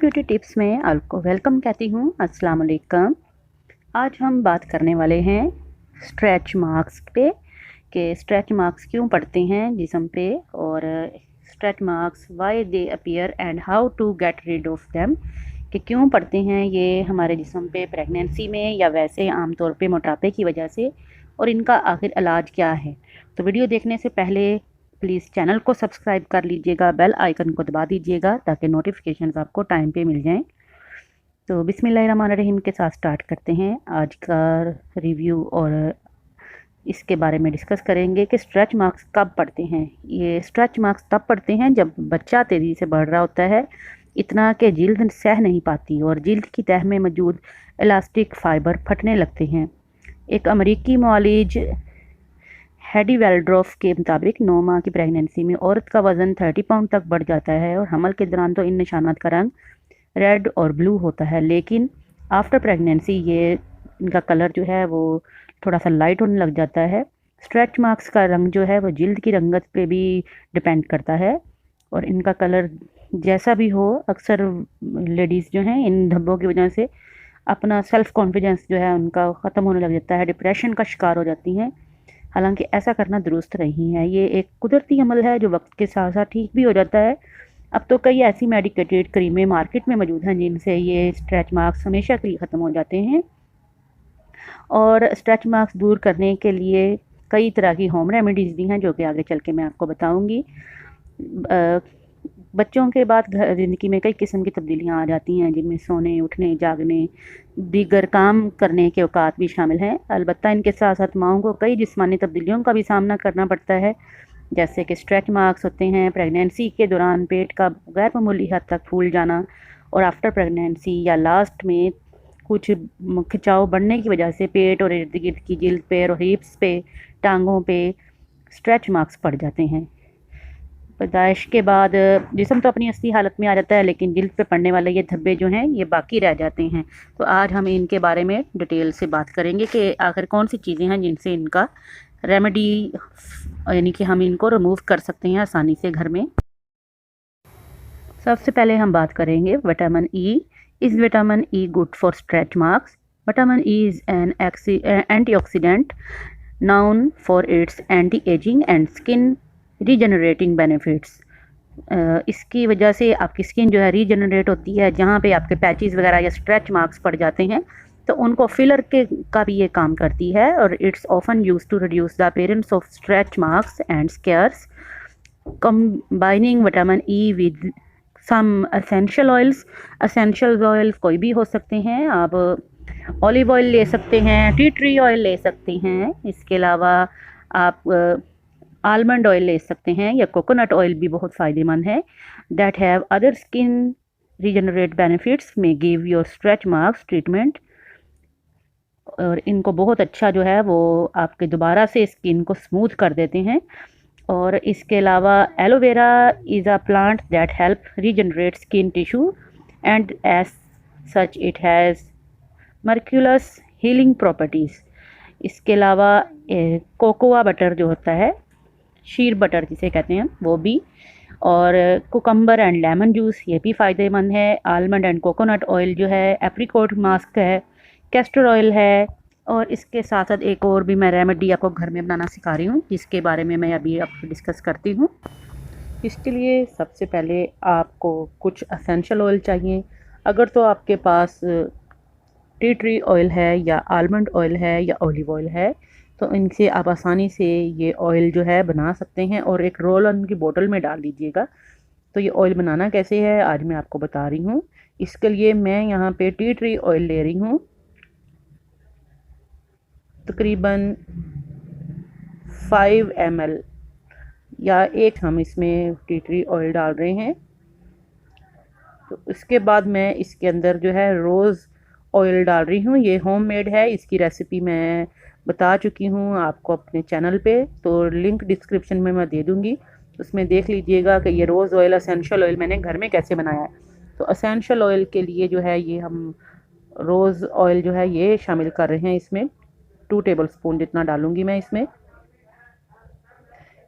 Beauty tips में आपको welcome कहती हूँ। अस्सलाम वालेकुम। आज हम बात करने वाले हैं स्ट्रेच मार्क्स पे कि स्ट्रेच मार्क्स क्यों पड़ते हैं जिस्म पे, और stretch marks why they appear and how to get rid of them, कि क्यों पड़ते हैं ये हमारे जिस्म पे प्रेगनेंसी में या वैसे आमतौर पे मोटापे की वजह से, और इनका आखिर इलाज क्या है। तो वीडियो देखने से पहले प्लीज़ चैनल को सब्सक्राइब कर लीजिएगा, बेल आइकन को दबा दीजिएगा ताकि नोटिफिकेशंस आपको टाइम पे मिल जाएं। तो बिस्मिल्लाहिर्रहमानिर्रहीम के साथ स्टार्ट करते हैं आज का रिव्यू, और इसके बारे में डिस्कस करेंगे कि स्ट्रेच मार्क्स कब पड़ते हैं। ये स्ट्रेच मार्क्स तब पड़ते हैं जब बच्चा तेज़ी से बढ़ रहा होता है, इतना कि जिल्द सह नहीं पाती और जिल्द की तह में मौजूद इलास्टिक फाइबर फटने लगते हैं। एक अमेरिकी मुआलिज हेडी वेल्ड्रॉफ के मुताबिक 9 माह की प्रेगनेंसी में औरत का वज़न 30 पाउंड तक बढ़ जाता है और हमल के दौरान तो इन निशानात का रंग रेड और ब्लू होता है, लेकिन आफ्टर प्रेगनेंसी ये इनका कलर जो है वो थोड़ा सा लाइट होने लग जाता है। स्ट्रेच मार्क्स का रंग जो है वो जिल्द की रंगत पे भी डिपेंड करता है, और इनका कलर जैसा भी हो, अक्सर लेडीज़ जो हैं इन धब्बों की वजह से अपना सेल्फ़ कॉन्फिडेंस जो है उनका ख़त्म होने लग जाता है, डिप्रेशन का शिकार हो जाती हैं। हालांकि ऐसा करना दुरुस्त नहीं है। ये एक कुदरती अमल है जो वक्त के साथ साथ ठीक भी हो जाता है। अब तो कई ऐसी मेडिकेटेड क्रीमें मार्केट में मौजूद हैं जिनसे ये स्ट्रेच मार्क्स हमेशा के लिए ख़त्म हो जाते हैं, और स्ट्रेच मार्क्स दूर करने के लिए कई तरह की होम रेमेडीज़ भी हैं जो कि आगे चल के मैं आपको बताऊंगी। बच्चों के बाद ज़िंदगी में कई किस्म की तब्दीलियां आ जाती हैं जिनमें सोने, उठने, जागने, दीगर काम करने के औकात भी शामिल हैं। अलबत्ता इनके साथ साथ माओं को कई जिस्मानी तब्दीलियों का भी सामना करना पड़ता है, जैसे कि स्ट्रेच मार्क्स होते हैं प्रेगनेंसी के दौरान पेट का गैर मामूली हद तक फूल जाना, और आफ्टर प्रेगनेंसी या लास्ट में कुछ खिंचाव बढ़ने की वजह से पेट और इर्द गिर्द की जिल्द, पैर और हिप्स पे, टांगों पे स्ट्रेच मार्क्स पड़ जाते हैं। पैदाइश के बाद जिस्म तो अपनी असली हालत में आ जाता है, लेकिन जिल्द पे पड़ने वाले ये धब्बे जो हैं ये बाकी रह जाते हैं। तो आज हम इनके बारे में डिटेल से बात करेंगे कि आखिर कौन सी चीज़ें हैं जिनसे इनका रेमेडी, यानी कि हम इनको रिमूव कर सकते हैं आसानी से घर में। सबसे पहले हम बात करेंगे vitamin E. Is vitamin E good for stretch marks? Vitamin E is an antioxidant known for its anti-aging and skin regenerating benefits। इसकी वजह से आपकी स्किन जो है रीजनरेट होती है। जहाँ पे आपके पैचेस वगैरह या स्ट्रेच मार्क्स पड़ जाते हैं तो उनको फिलर के का भी ये काम करती है, और it's often use to reduce the appearance of stretch marks and scars. Combining vitamin E with some essential oils. Essential oil कोई भी हो सकते हैं, आप ऑलिव ऑयल ले सकते हैं, टी ट्री ऑयल ले सकते हैं, इसके अलावा आप आलमंड ऑयल ले सकते हैं, या कोकोनट ऑयल भी बहुत फ़ायदेमंद है। That have other skin regenerate benefits में give your stretch marks treatment, और इनको बहुत अच्छा जो है वो आपके दोबारा से स्किन को स्मूथ कर देते हैं। और इसके अलावा aloe vera is a plant that help regenerate skin tissue and as such it has miraculous healing properties. इसके अलावा कोकोआ बटर जो होता है, शीर बटर जिसे कहते हैं, वो भी, और कुकम्बर एंड लेमन जूस ये भी फ़ायदेमंद है। आलमंड एंड कोकोनट ऑयल जो है, एप्रिकॉट मास्क है, कैस्टर ऑयल है, और इसके साथ साथ एक और भी मैं रेमेडी आपको घर में बनाना सिखा रही हूँ, जिसके बारे में मैं अभी आपको डिस्कस करती हूँ। इसके लिए सबसे पहले आपको कुछ एसेंशियल ऑयल चाहिए। अगर तो आपके पास टी ट्री ऑयल है या आलमंड ऑयल है या ऑलिव ऑयल है तो इनसे आप आसानी से ये ऑयल जो है बना सकते हैं, और एक रोल ऑन की बोतल में डाल दीजिएगा। तो ये ऑयल बनाना कैसे है आज मैं आपको बता रही हूँ। इसके लिए मैं यहाँ पे टी ट्री ऑयल ले रही हूँ, तकरीबन 5 ml, या एक हम इसमें टी ट्री ऑयल डाल रहे हैं। तो इसके बाद मैं इसके अंदर जो है रोज़ ऑयल डाल रही हूँ। ये होममेड है, इसकी रेसिपी मैं बता चुकी हूँ आपको अपने चैनल पे, तो लिंक डिस्क्रिप्शन में मैं दे दूँगी, उसमें देख लीजिएगा कि ये रोज़ ऑयल एसेंशियल ऑयल मैंने घर में कैसे बनाया है। तो एसेंशियल ऑयल के लिए जो है ये हम रोज़ ऑयल जो है ये शामिल कर रहे हैं। इसमें 2 टेबल स्पून जितना डालूँगी मैं इसमें।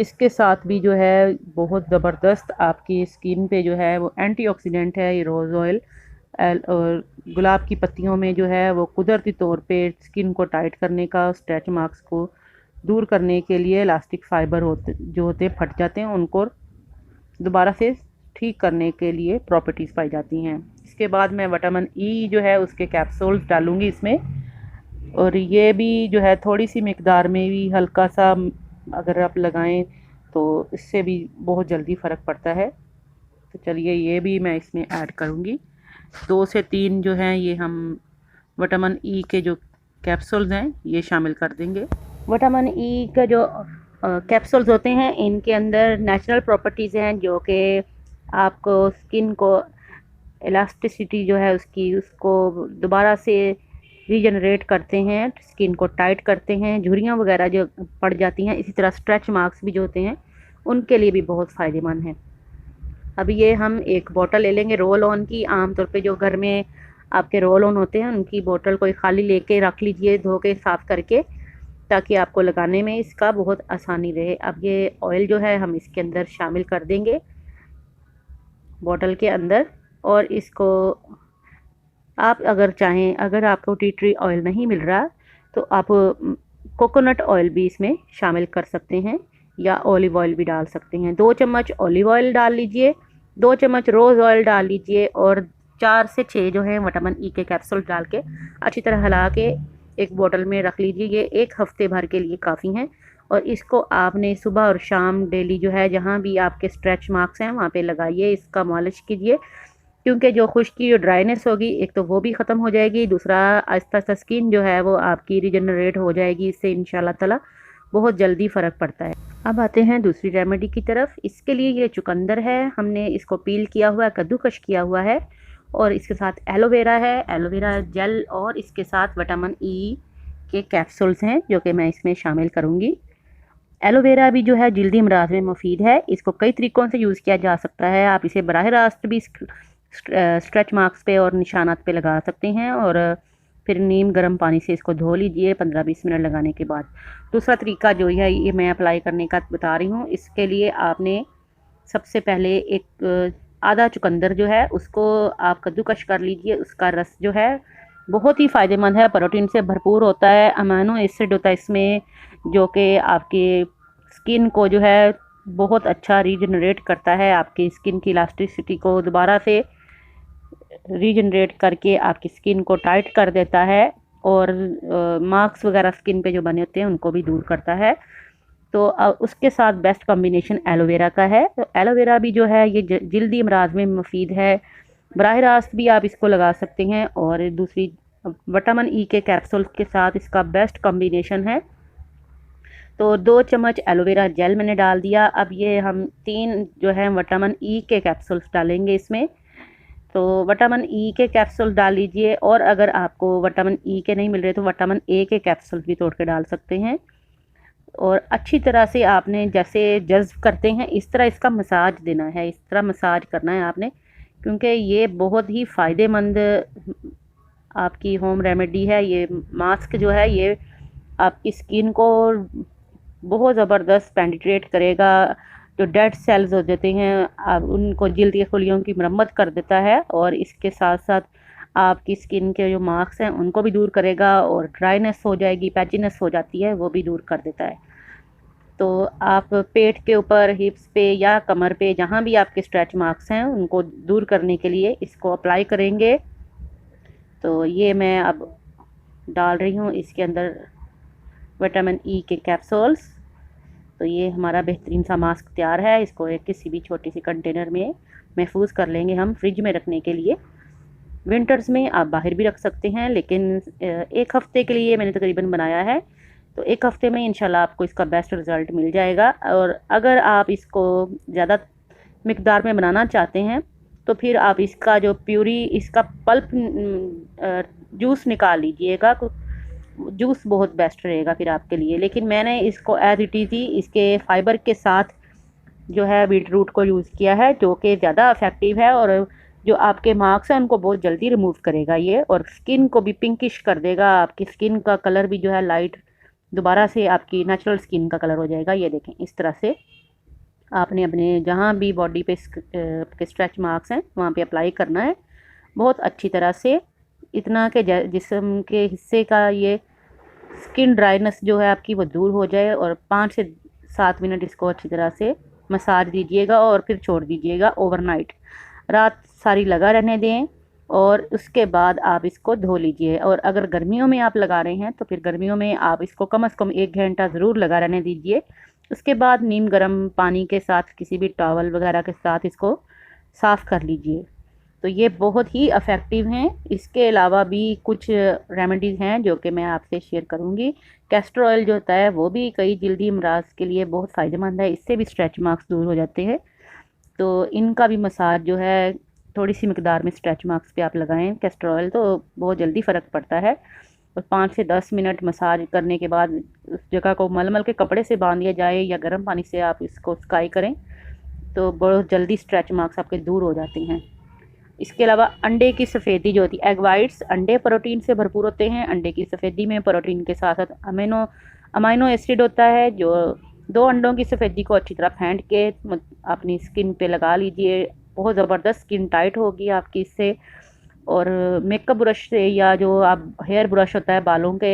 इसके साथ भी जो है बहुत ज़बरदस्त आपकी स्किन पे जो है वो एंटीऑक्सीडेंट है ये रोज़ ऑयल। और गुलाब की पत्तियों में जो है वो कुदरती तौर पे स्किन को टाइट करने का, स्ट्रेच मार्क्स को दूर करने के लिए इलास्टिक फाइबर होते हैं फट जाते हैं, उनको दोबारा से ठीक करने के लिए प्रॉपर्टीज़ पाई जाती हैं। इसके बाद मैं विटामिन ई जो है उसके कैप्सूल्स डालूँगी इसमें, और ये भी जो है थोड़ी सी मिकदार में भी हल्का सा अगर आप लगाएं तो इससे भी बहुत जल्दी फ़र्क पड़ता है। तो चलिए ये भी मैं इसमें ऐड करूँगी। 2 से 3 जो हैं ये हम विटामिन ई के जो कैप्सूल्स हैं ये शामिल कर देंगे। विटामिन ई का जो कैप्सूल्स होते हैं इनके अंदर नेचुरल प्रॉपर्टीज़ हैं जो कि आपको स्किन को इलास्टिसिटी जो है उसको दोबारा से रीजनरेट करते हैं, स्किन को टाइट करते हैं, झुर्रियाँ वगैरह जो पड़ जाती हैं, इसी तरह स्ट्रेच मार्क्स भी जो होते हैं उनके लिए भी बहुत फ़ायदेमंद हैं। अब ये हम एक बोतल ले लेंगे रोल ऑन की। आमतौर पे जो घर में आपके रोल ऑन होते हैं उनकी बोतल कोई खाली लेके रख लीजिए, धो के साफ़ करके, ताकि आपको लगाने में इसका बहुत आसानी रहे। अब ये ऑयल जो है हम इसके अंदर शामिल कर देंगे बोतल के अंदर, और इसको आप अगर चाहें, अगर आपको टी ट्री ऑयल नहीं मिल रहा तो आप कोकोनट ऑयल भी इसमें शामिल कर सकते हैं या ऑलिव ऑयल भी डाल सकते हैं। 2 चम्मच ऑलिव ऑयल डाल लीजिए, 2 चम्मच रोज़ ऑयल डाल लीजिए, और 4 से 6 जो है विटामिन ई के कैप्सूल डाल के अच्छी तरह हिला के एक बोतल में रख लीजिए। ये 1 हफ्ते भर के लिए काफ़ी हैं, और इसको आपने सुबह और शाम डेली जो है जहाँ भी आपके स्ट्रेच मार्क्स हैं वहाँ पे लगाइए, इसका मालिश कीजिए, क्योंकि जो खुश्की, जो ड्राइनेस होगी एक तो वो भी ख़त्म हो जाएगी, दूसरा आहिस्ता आहिस्ता स्किन जो है वो आपकी रीजनरेट हो जाएगी। इससे इंशाल्लाह ताला बहुत जल्दी फ़र्क पड़ता है। अब आते हैं दूसरी रेमेडी की तरफ। इसके लिए ये चुकंदर है, हमने इसको पील किया हुआ है, कद्दूकश किया हुआ है, और इसके साथ एलोवेरा है, एलोवेरा जेल, और इसके साथ विटामिन ई के कैप्सूल्स हैं जो कि मैं इसमें शामिल करूँगी। एलोवेरा भी जो है जल्दी अमराज में मुफीद है, इसको कई तरीक़ों से यूज़ किया जा सकता है। आप इसे बराह रास्त भी स्ट्रेच मार्क्स पे और निशानात पे लगा सकते हैं, और फिर नीम गर्म पानी से इसको धो लीजिए 15-20 मिनट लगाने के बाद। दूसरा तरीका जो है ये मैं अप्लाई करने का बता रही हूँ। इसके लिए आपने सबसे पहले एक आधा चुकंदर जो है उसको आप कद्दूकश कर लीजिए। उसका रस जो है बहुत ही फ़ायदेमंद है, प्रोटीन से भरपूर होता है, अमाइनो एसिड होता है इसमें, जो कि आपकी स्किन को जो है बहुत अच्छा रीजनरेट करता है, आपकी स्किन की इलास्टिसिटी को दोबारा से रीजनरेट करके आपकी स्किन को टाइट कर देता है, और मार्क्स वगैरह स्किन पे जो बने होते हैं उनको भी दूर करता है। तो उसके साथ बेस्ट कॉम्बिनेशन एलोवेरा का है। तो एलोवेरा भी जो है ये जल्दी अमराज में मुफीद है, बराह रास्त भी आप इसको लगा सकते हैं, और दूसरी विटामिन ई के कैप्सूल के साथ इसका बेस्ट कॉम्बिनेशन है। तो 2 चम्मच एलोवेरा जेल मैंने डाल दिया। अब ये हम 3 जो है विटामिन ई के कैप्सूल्स डालेंगे इसमें। तो विटामिन ई के कैप्सूल डाल लीजिए, और अगर आपको विटामिन ई के नहीं मिल रहे तो विटामिन ए के कैप्सूल भी तोड़ के डाल सकते हैं, और अच्छी तरह से आपने जैसे जज्ब करते हैं इस तरह इसका मसाज देना है, इस तरह मसाज करना है आपने, क्योंकि ये बहुत ही फ़ायदेमंद आपकी होम रेमेडी है। ये मास्क जो है ये आपकी स्किन को बहुत ज़बरदस्त पेनिट्रेट करेगा, जो डेड सेल्स हो जाते हैं आप उनको, जल्द की खुलियों की मरम्मत कर देता है, और इसके साथ साथ आपकी स्किन के जो मार्क्स हैं उनको भी दूर करेगा, और ड्राइनेस हो जाएगी, पैचीनेस हो जाती है वो भी दूर कर देता है। तो आप पेट के ऊपर, हिप्स पे या कमर पे जहाँ भी आपके स्ट्रेच मार्क्स हैं उनको दूर करने के लिए इसको अप्लाई करेंगे। तो ये मैं अब डाल रही हूँ इसके अंदर विटामिन ई के कैप्सूल्स। तो ये हमारा बेहतरीन सा मास्क तैयार है। इसको एक किसी भी छोटी सी कंटेनर में महफूज कर लेंगे हम फ्रिज में रखने के लिए। विंटर्स में आप बाहर भी रख सकते हैं, लेकिन 1 हफ़्ते के लिए मैंने तकरीबन बनाया है, तो 1 हफ़्ते में इंशाल्लाह आपको इसका बेस्ट रिज़ल्ट मिल जाएगा। और अगर आप इसको ज़्यादा मिकदार में बनाना चाहते हैं तो फिर आप इसका जो प्यूरी, इसका पल्प जूस निकाल लीजिएगा, जूस बहुत बेस्ट रहेगा फिर आपके लिए। लेकिन मैंने इसको एज इट इज़ ही इसके फाइबर के साथ जो है बीट रूट को यूज़ किया है, जो कि ज़्यादा इफ़ेक्टिव है, और जो आपके मार्क्स हैं उनको बहुत जल्दी रिमूव करेगा ये, और स्किन को भी पिंकिश कर देगा। आपकी स्किन का कलर भी जो है लाइट दोबारा से आपकी नेचुरल स्किन का कलर हो जाएगा। ये देखें इस तरह से आपने अपने जहाँ भी बॉडी पे के स्ट्रेच मार्क्स हैं वहाँ पे अप्लाई करना है बहुत अच्छी तरह से, इतना कि जिस्म के हिस्से का ये स्किन ड्राइनेस जो है आपकी वो दूर हो जाए। और 5 से 7 मिनट इसको अच्छी तरह से मसाज दीजिएगा और फिर छोड़ दीजिएगा ओवरनाइट, रात सारी लगा रहने दें और उसके बाद आप इसको धो लीजिए। और अगर गर्मियों में आप लगा रहे हैं तो फिर गर्मियों में आप इसको कम से कम 1 घंटा ज़रूर लगा रहने दीजिए। उसके बाद नीम गर्म पानी के साथ किसी भी टॉवल वगैरह के साथ इसको साफ़ कर लीजिए। तो ये बहुत ही अफेक्टिव हैं। इसके अलावा भी कुछ रेमेडीज़ हैं जो कि मैं आपसे शेयर करूंगी। कैस्टर ऑयल जो होता है वो भी कई जल्दी अमराज के लिए बहुत फ़ायदेमंद है, इससे भी स्ट्रेच मार्क्स दूर हो जाते हैं। तो इनका भी मसाज जो है थोड़ी सी मकदार में स्ट्रेच मार्क्स पे आप लगाएं कैस्टर ऑयल, तो बहुत जल्दी फ़र्क पड़ता है। और 5 से 10 मिनट मसाज करने के बाद उस जगह को मलमल के कपड़े से बांध दिया जाए या गर्म पानी से आप इसको स्काई करें तो बहुत जल्दी स्ट्रेच मार्क्स आपके दूर हो जाते हैं। इसके अलावा अंडे की सफ़ेदी जो होती है, एग वाइट्स, अंडे प्रोटीन से भरपूर होते हैं। अंडे की सफ़ेदी में प्रोटीन के साथ साथ अमीनो एसिड होता है। जो 2 अंडों की सफ़ेदी को अच्छी तरह फेंट के अपनी स्किन पे लगा लीजिए, बहुत ज़बरदस्त स्किन टाइट होगी आपकी इससे। और मेकअप ब्रश से या जो आप हेयर ब्रश होता है बालों के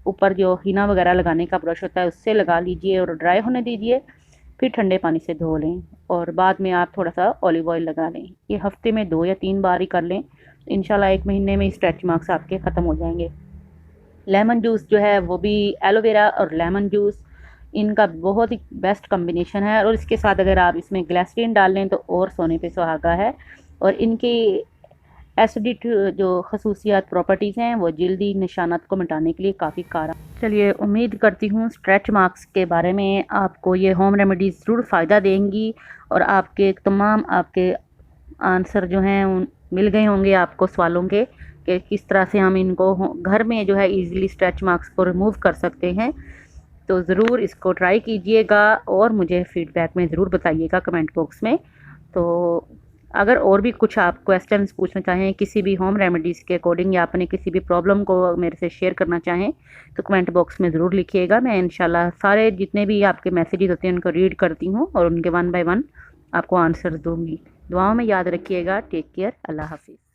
ऊपर जो हिना वगैरह लगाने का ब्रश होता है उससे लगा लीजिए और ड्राई होने दीजिए, फिर ठंडे पानी से धो लें और बाद में आप थोड़ा सा ऑलिव ऑयल लगा लें। ये हफ्ते में 2 या 3 बार ही कर लें, इंशाल्लाह 1 महीने में स्ट्रेच मार्क्स आपके ख़त्म हो जाएंगे। लेमन जूस जो है वो भी, एलोवेरा और लेमन जूस, इनका बहुत ही बेस्ट कम्बिनेशन है। और इसके साथ अगर आप इसमें ग्लिसरीन डाल लें तो और सोने पे सुहागा है। और इनकी एसिडिक जो खसूसियात प्रॉपर्टीज़ हैं वो जल्दी निशानात को मिटाने के लिए काफ़ी कार। चलिए, उम्मीद करती हूँ स्ट्रेच मार्क्स के बारे में आपको ये होम रेमेडीज़ ज़रूर फ़ायदा देंगी और आपके तमाम आपके आंसर जो हैं मिल गए होंगे आपको सवालों के कि किस तरह से हम इनको घर में जो है इजीली स्ट्रेच मार्क्स को रिमूव कर सकते हैं। तो ज़रूर इसको ट्राई कीजिएगा और मुझे फ़ीडबैक में ज़रूर बताइएगा कमेंट बॉक्स में। तो अगर और भी कुछ आप क्वेश्चंस पूछना चाहें किसी भी होम रेमेडीज़ के अकॉर्डिंग या अपने किसी भी प्रॉब्लम को मेरे से शेयर करना चाहें तो कमेंट बॉक्स में ज़रूर लिखिएगा। मैं इंशाल्लाह सारे जितने भी आपके मैसेजेस होते हैं उनको रीड करती हूँ और उनके 1 बाय 1 आपको आंसर दूँगी। दुआओं में याद रखिएगा। Take care. अल्लाह हाफिज़।